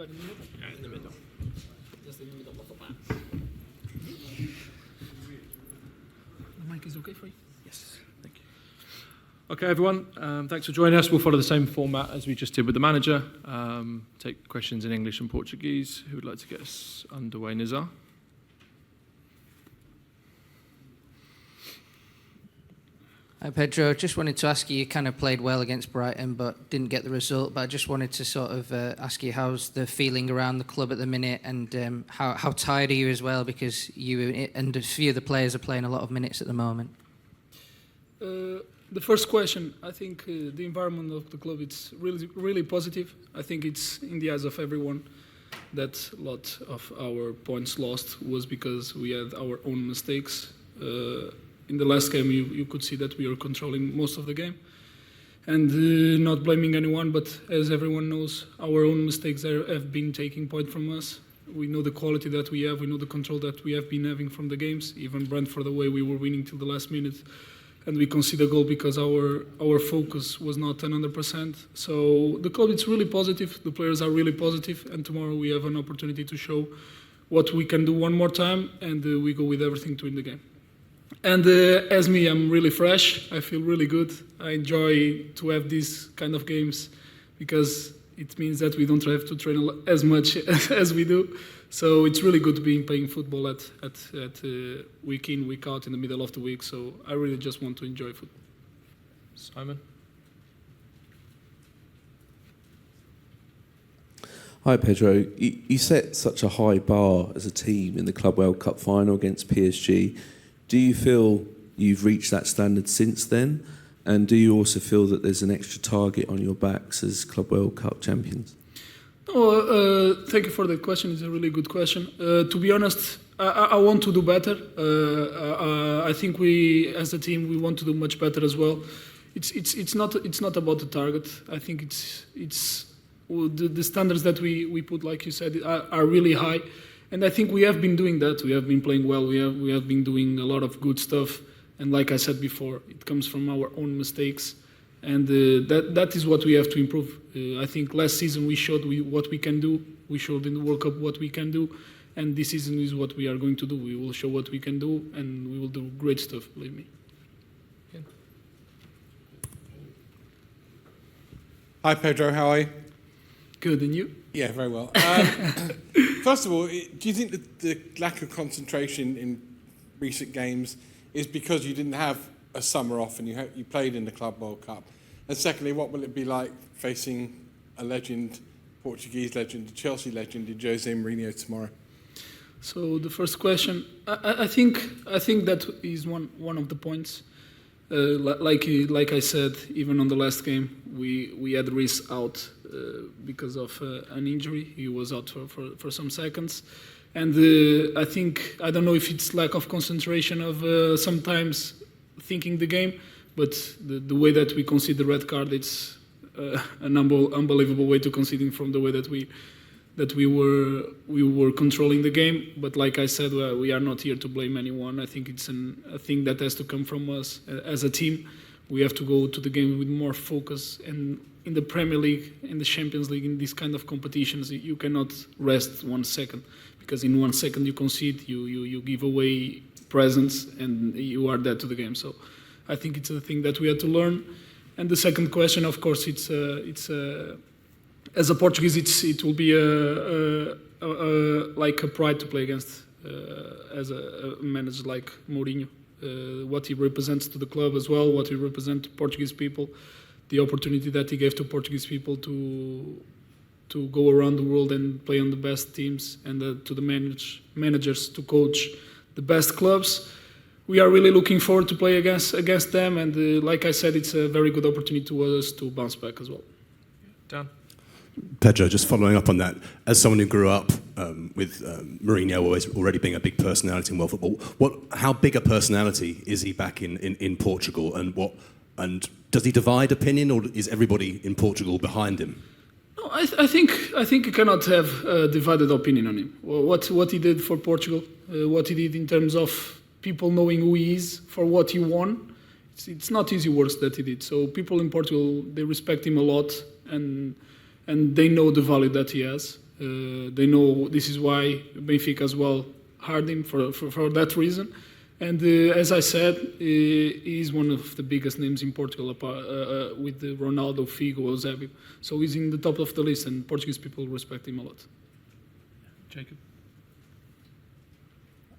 Where in the middle? Yeah, in the middle. Just in the middle of the map. The mic is okay for you? Yes, thank you. Okay, everyone, thanks for joining us. We'll follow the same format as we just did with the manager. Take questions in English and Portuguese. Who would like to get us underway, Nizar? Hi Pedro, just wanted to ask you kind of played well against Brighton but didn't get the result, but I just wanted to sort of ask you how's the feeling around the club at the minute, and how tired are you as well, because you and a few of the players are playing a lot of minutes at the moment. The first question, I think the environment of the club, it's really positive. I think it's in the eyes of everyone that a lot of our points lost was because we had our own mistakes. In the last game, you could see that we were controlling most of the game, and not blaming anyone, but as everyone knows, our own mistakes have been taking point from us. We know the quality that we have, we know the control that we have been having from the games, even Brentford, the way we were winning till the last minute, and we conceded a goal because our focus was not 100%. So the club is really positive, the players are really positive, and tomorrow we have an opportunity to show what we can do one more time, and we go with everything to win the game. And as me, I'm really fresh. I feel really good. I enjoy to have these kind of games because it means that we don't have to train as much as we do. So it's really good to be playing football at week in, week out in the middle of the week. So I really just want to enjoy football. Simon? Hi Pedro, you set such a high bar as a team in the Club World Cup final against PSG. Do you feel you've reached that standard since then? And do you also feel that there's an extra target on your backs as Club World Cup champions? Thank you for the question. It's a really good question. To be honest, I want to do better. I think we, as a team, we want to do much better as well. It's not about the target. I think it's the standards that we put, like you said, are really high. And I think we have been doing that. We have been playing well. We have been doing a lot of good stuff. And like I said before, it comes from our own mistakes. And that is what we have to improve. I think last season we showed what we can do. We showed in the World Cup what we can do. And this season is what we are going to do. We will show what we can do, and we will do great stuff, believe me. Hi Pedro, how are you? Good, and you? Yeah, very well. First of all, do you think that the lack of concentration in recent games is because you didn't have a summer off and you played in the Club World Cup? And secondly, what will it be like facing a legend, Portuguese legend, a Chelsea legend in Jose Mourinho tomorrow? So the first question, I think that is one of the points. Like I said, even on the last game, we had Reece out because of an injury. He was out for some seconds. And I don't know if it's lack of concentration of sometimes thinking the game, but the way that we concede the red card, it's an unbelievable way to conceding from the way that we were controlling the game. But like I said, we are not here to blame anyone. I think it's a thing that has to come from us as a team. We have to go to the game with more focus. And in the Premier League, in the Champions League, in these kind of competitions, you cannot rest 1 second, because in 1 second you concede, you give away presence, and you are dead to the game. So I think it's a thing that we had to learn. And the second question, of course, it's as a Portuguese, it will be like a pride to play against as a manager like Mourinho. What he represents to the club as well, what he represents to Portuguese people, the opportunity that he gave to Portuguese people to go around the world and play on the best teams, and to the managers to coach the best clubs. We are really looking forward to play against them, and like I said, it's a very good opportunity to us to bounce back as well. Dan? Pedro, just following up on that, as someone who grew up with Mourinho already being a big personality in world football, how big a personality is he back in Portugal, and does he divide opinion, or is everybody in Portugal behind him? No, I think you cannot have a divided opinion on him. What he did for Portugal, what he did in terms of people knowing who he is, for what he won, it's not easy work that he did. So people in Portugal, they respect him a lot, and they know the value that he has. They know this is why Benfica as well hired him for that reason. And as I said, he's one of the biggest names in Portugal with the Ronaldo, Figo, Eusébio. So he's in the top of the list, and Portuguese people respect him a lot. Jacob?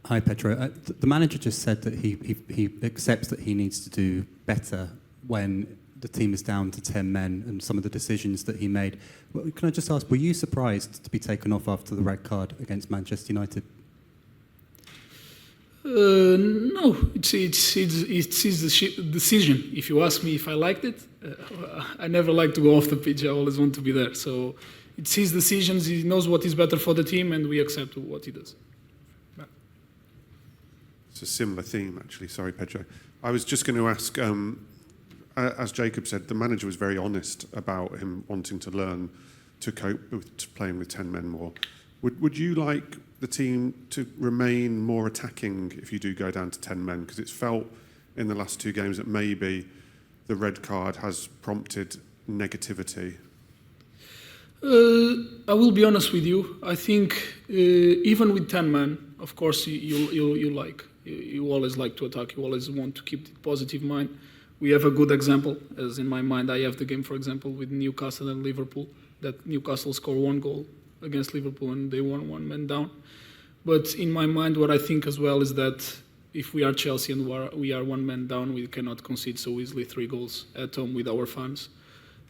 Hi, Pedro. The manager just said that he accepts that he needs to do better when the team is down to 10 men and some of the decisions that he made. Well, can I just ask, were you surprised to be taken off after the red card against Manchester United? No, it's his decision. If you ask me if I liked it, I never like to go off the pitch. I always want to be there. So it's his decisions. He knows what is better for the team, and we accept what he does. It's a similar theme, actually. Sorry, Pedro. I was just going to ask, as Jacob said, the manager was very honest about him wanting to learn to cope with playing with 10 men more. Would you like the team to remain more attacking if you do go down to 10 men? Because it's felt in the last 2 games that maybe the red card has prompted negativity. I will be honest with you. I think even with 10 men, of course, you always like to attack. You always want to keep the positive mind. We have a good example, as in my mind, I have the game, for example, with Newcastle and Liverpool, that Newcastle scored 1 goal against Liverpool and they won 1 man down. But in my mind, what I think as well is that if we are Chelsea and we are 1 man down, we cannot concede so easily 3 goals at home with our fans.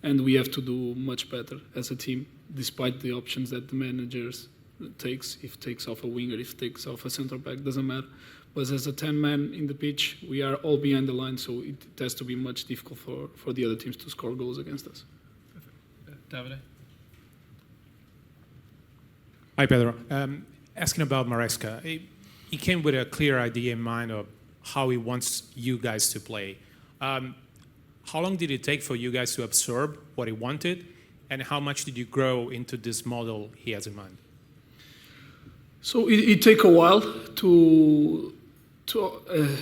And we have to do much better as a team, despite the options that the managers takes. If takes off a winger, if takes off a centre back, doesn't matter. But as a 10 man in the pitch, we are all behind the line, so it has to be much difficult for the other teams to score goals against us. Davide? Hi, Pedro. Asking about Maresca. He came with a clear idea in mind of how he wants you guys to play. How long did it take for you guys to absorb what he wanted, and how much did you grow into this model he has in mind? So it take a while to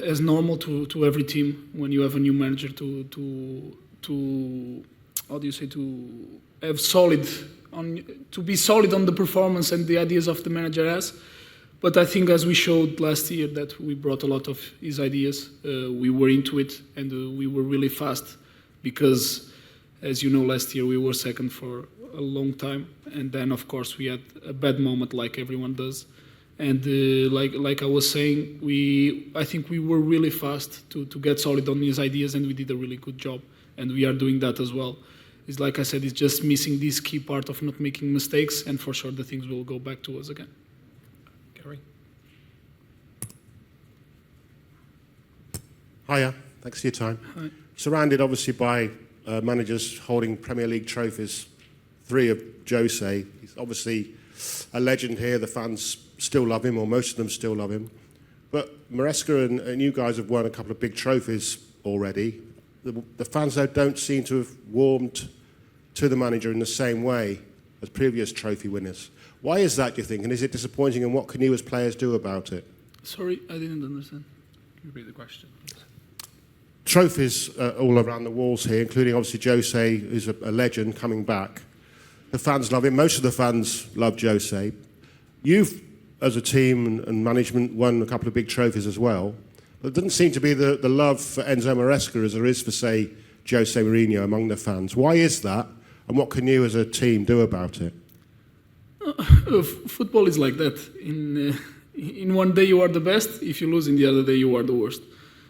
as normal to every team when you have a new manager to how do you say, to have to be solid on the performance and the ideas of the manager has. But I think as we showed last year that we brought a lot of his ideas, we were into it and we were really fast because, as you know, last year we were second for a long time, and then of course we had a bad moment like everyone does. And like I was saying, I think we were really fast to get solid on his ideas, and we did a really good job, and we are doing that as well. It's like I said, it's just missing this key part of not making mistakes, and for sure the things will go back to us again. Gary? Hiya, thanks for your time. Hi. Surrounded obviously by managers holding Premier League trophies, 3 of Jose. He's obviously a legend here. The fans still love him, or most of them still love him. But Maresca and you guys have won a couple of big trophies already. The fans, though, don't seem to have warmed to the manager in the same way as previous trophy winners. Why is that, do you think? And is it disappointing, and what can you as players do about it? Sorry, I didn't understand. Can you repeat the question? Trophies all around the walls here, including obviously Jose, who's a legend coming back. The fans love him. Most of the fans love Jose. You've, as a team and management, won a couple of big trophies as well. There doesn't seem to be the love for Enzo Maresca as there is for, say, Jose Mourinho among the fans. Why is that, and what can you as a team do about it? Football is like that. In one day you are the best. If you lose, in the other day you are the worst.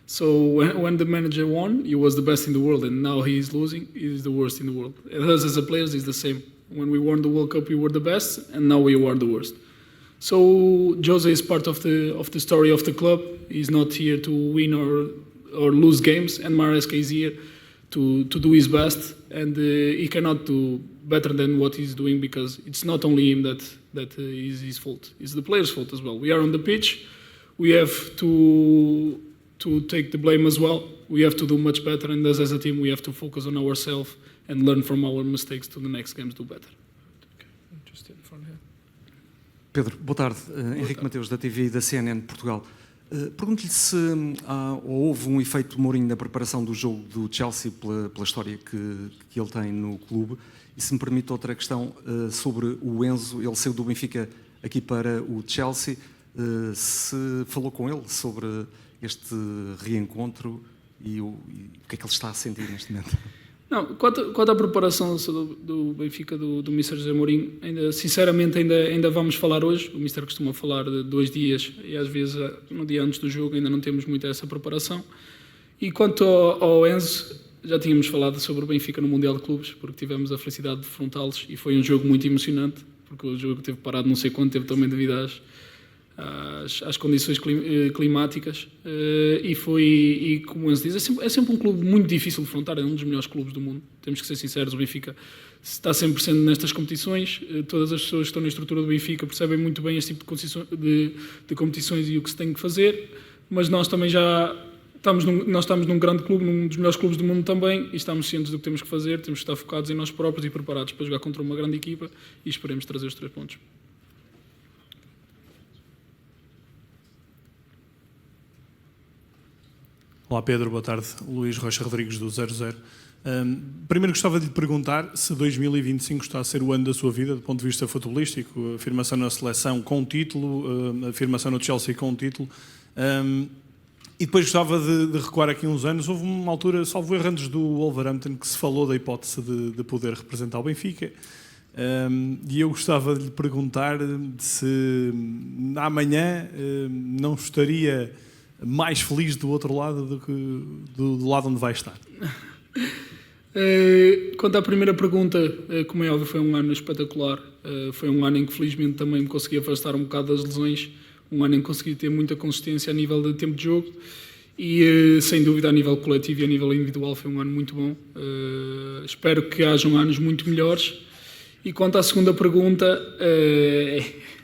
So when the manager won, he was the best in the world, and now he is losing, he is the worst in the world. And us as a players is the same. When we won the World Cup, we were the best, and now we are the worst. So Jose is part of the story of the club. He's not here to win or lose games, and Maresca is here to do his best, and he cannot do better than what he's doing, because it's not only him that is his fault. It's the players' fault as well. We are on the pitch. We have to take the blame as well. We have to do much better, and as a team, we have to focus on ourselves and learn from our mistakes to the next games do better. Okay, just in front here. Pedro, boa tarde. Henrique Mateus, da TV da CNN de Portugal. Pergunto-lhe se houve um efeito Mourinho na preparação do jogo do Chelsea pela história que ele tem no clube. E se me permite outra questão sobre o Enzo, ele saiu do Benfica aqui para o Chelsea. Se falou com ele sobre este reencontro e o que é que ele está a sentir neste momento? Não, quanto à preparação do Benfica, do Mr. José Mourinho, sinceramente ainda vamos falar hoje. O Mr. costuma falar de 2 dias e às vezes no dia antes do jogo ainda não temos muito essa preparação. E quanto ao Enzo, já tínhamos falado sobre o Benfica no Mundial de Clubes, porque tivemos a felicidade de defrontá-los e foi um jogo muito emocionante, porque o jogo teve parado não sei quanto tempo também devido às condições climáticas, e como o Enzo diz, é sempre um clube muito difícil de defrontar, é um dos melhores clubes do mundo, temos que ser sinceros. O Benfica está sempre sendo nestas competições, todas as pessoas que estão na estrutura do Benfica percebem muito bem este tipo de competições e o que se tem que fazer, mas nós também estamos num grande clube, num dos melhores clubes do mundo também, e estamos cientes do que temos que fazer, temos que estar focados em nós próprios e preparados para jogar contra uma grande equipa e esperemos trazer os 3 pontos. Olá Pedro, boa tarde. Luís Rocha Rodrigues do 00. Primeiro gostava de lhe perguntar se 2025 está a ser o ano da sua vida do ponto de vista futebolístico, afirmação na seleção com título, afirmação no Chelsea com título. E depois gostava de recuar aqui uns anos. Houve uma altura, salvo erro, antes do Wolverhampton, que se falou da hipótese de poder representar o Benfica. E eu gostava de lhe perguntar se amanhã não estaria mais feliz do outro lado do que do lado onde vai estar. Quanto à primeira pergunta, como é óbvio, foi um ano espetacular. Foi um ano em que felizmente também me consegui afastar um bocado das lesões, um ano em que consegui ter muita consistência a nível de tempo de jogo e sem dúvida a nível coletivo e a nível individual foi um ano muito bom. Espero que hajam anos muito melhores. E quanto à segunda pergunta,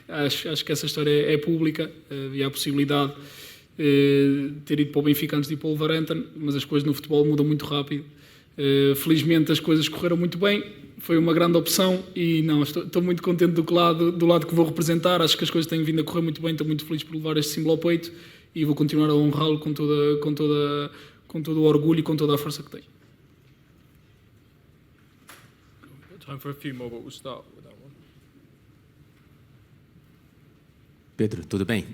acho que essa história é pública. Havia a possibilidade ter ido para o Benfica antes de ir para o Wolverhampton, mas as coisas no futebol mudam muito rápido. Felizmente as coisas correram muito bem, foi uma grande opção e não, estou muito contente do lado que vou representar. Acho que as coisas têm vindo a correr muito bem, estou muito feliz por levar este símbolo ao peito e vou continuar a honrá-lo com todo o orgulho e com toda a força que tenho. Time for a few more, but we'll start with that one. Pedro, tudo bem?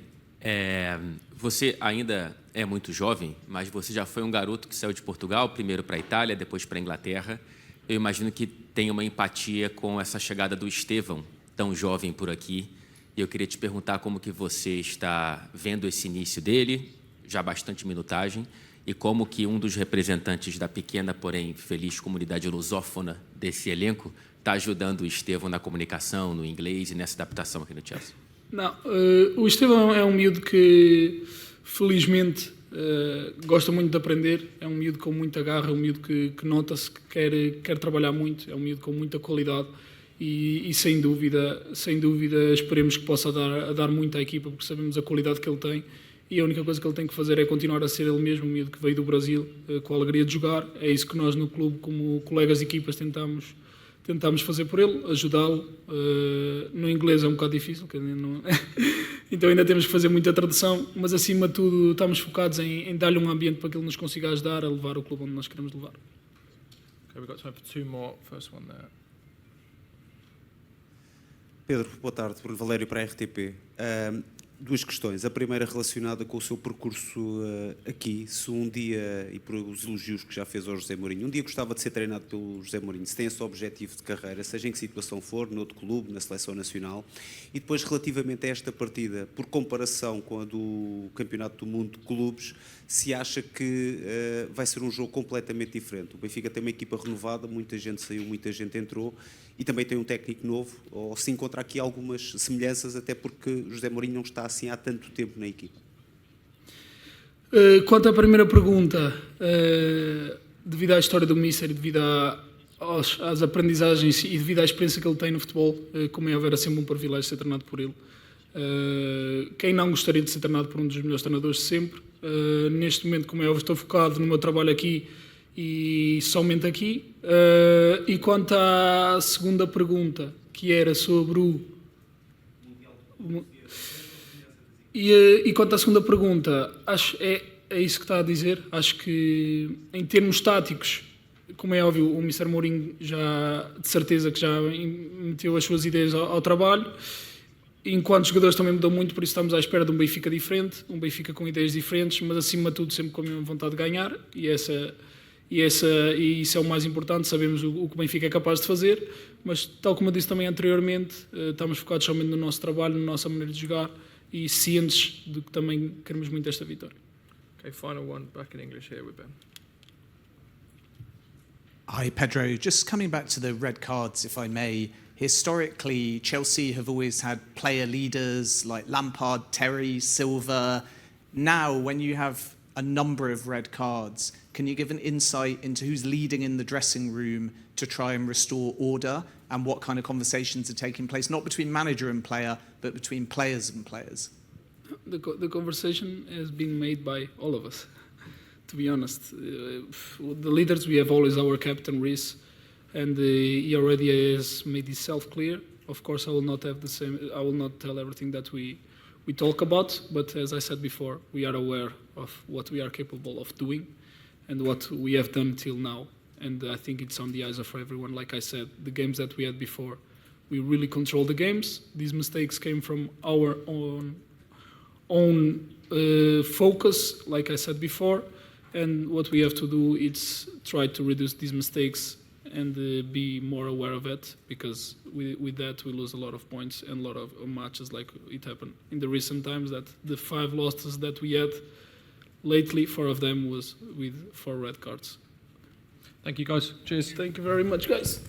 Você ainda é muito jovem, mas você já foi um garoto que saiu de Portugal, primeiro para a Itália, depois para a Inglaterra. Eu imagino que tem uma empatia com essa chegada do Estevão, tão jovem por aqui. E eu queria te perguntar como que você está vendo esse início dele, já bastante minutagem, e como que um dos representantes da pequena, porém feliz comunidade lusófona desse elenco está ajudando o Estevão na comunicação, no inglês e nessa adaptação aqui no Chelsea. Não, o Estevão é um miúdo que, felizmente, gosta muito de aprender, é um miúdo com muita garra, é um miúdo que nota-se que quer trabalhar muito, é um miúdo com muita qualidade e sem dúvida, esperemos que possa dar muito à equipa, porque sabemos a qualidade que ele tem e a única coisa que ele tem que fazer é continuar a ser ele mesmo, um miúdo que veio do Brasil, com a alegria de jogar. É isso que nós no clube, como colegas de equipas, tentamos fazer por ele, ajudá-lo. No inglês é um bocado difícil, então ainda temos que fazer muita tradução, mas acima de tudo estamos focados em dar-lhe um ambiente para que ele nos consiga ajudar a levar o clube onde nós queremos levar. Okay, we've got time for 2 more. First one there. Pedro, boa tarde. Bruno Valério para a RTP. 2 questões. A primeira relacionada com o seu percurso aqui. Se um dia, e por os elogios que já fez ao José Mourinho, um dia gostava de ser treinado pelo José Mourinho, se tem esse objetivo de carreira, seja em que situação for, noutro clube, na seleção nacional. E depois, relativamente a esta partida, por comparação com a do Campeonato do Mundo de Clubes, se acha que vai ser um jogo completamente diferente. O Benfica tem uma equipa renovada, muita gente saiu, muita gente entrou, e também tem um técnico novo, ou se encontra aqui algumas semelhanças, até porque José Mourinho não está assim há tanto tempo na equipa. Quanto à primeira pergunta, devido à história do Mister e devido às aprendizagens e devido à experiência que ele tem no futebol, como é haver, é sempre um privilégio ser treinado por ele. Quem não gostaria de ser treinado por um dos melhores treinadores de sempre? Neste momento, como é óbvio, estou focado no meu trabalho aqui e somente aqui. E quanto à segunda pergunta, que era sobre o... E quanto à segunda pergunta, acho é isso que está a dizer. Acho que em termos táticos, como é óbvio, o Mr. Mourinho já, de certeza que já meteu as suas ideias ao trabalho. Enquanto jogadores também mudou muito, por isso estamos à espera de um Benfica diferente, um Benfica com ideias diferentes, mas acima de tudo sempre com a mesma vontade de ganhar, e isso é o mais importante. Sabemos o que o Benfica é capaz de fazer, mas tal como eu disse também anteriormente, estamos focados somente no nosso trabalho, na nossa maneira de jogar e cientes de que também queremos muito esta vitória. Okay, final one, back in English here with Ben. Hi, Pedro. Just coming back to the red cards, if I may. Historically, Chelsea have always had player leaders like Lampard, Terry, Silva. Now, when you have a number of red cards, can you give an insight into who's leading in the dressing room to try and restore order, and what kind of conversations are taking place, not between manager and player, but between players and players? The conversation has been made by all of us, to be honest. The leaders, we have always our captain, Reece, and he already has made himself clear. Of course, I will not have the same. I will not tell everything that we talk about, but as I said before, we are aware of what we are capable of doing and what we have done till now. And I think it's on the eyes of everyone. Like I said, the games that we had before, we really controlled the games. These mistakes came from our own focus, like I said before. And what we have to do is try to reduce these mistakes and be more aware of it, because with that we lose a lot of points and a lot of matches, like it happened in the recent times, that the 5 losses that we had lately, 4 of them was with 4 red cards. Thank you, guys. Cheers. Thank you very much, guys.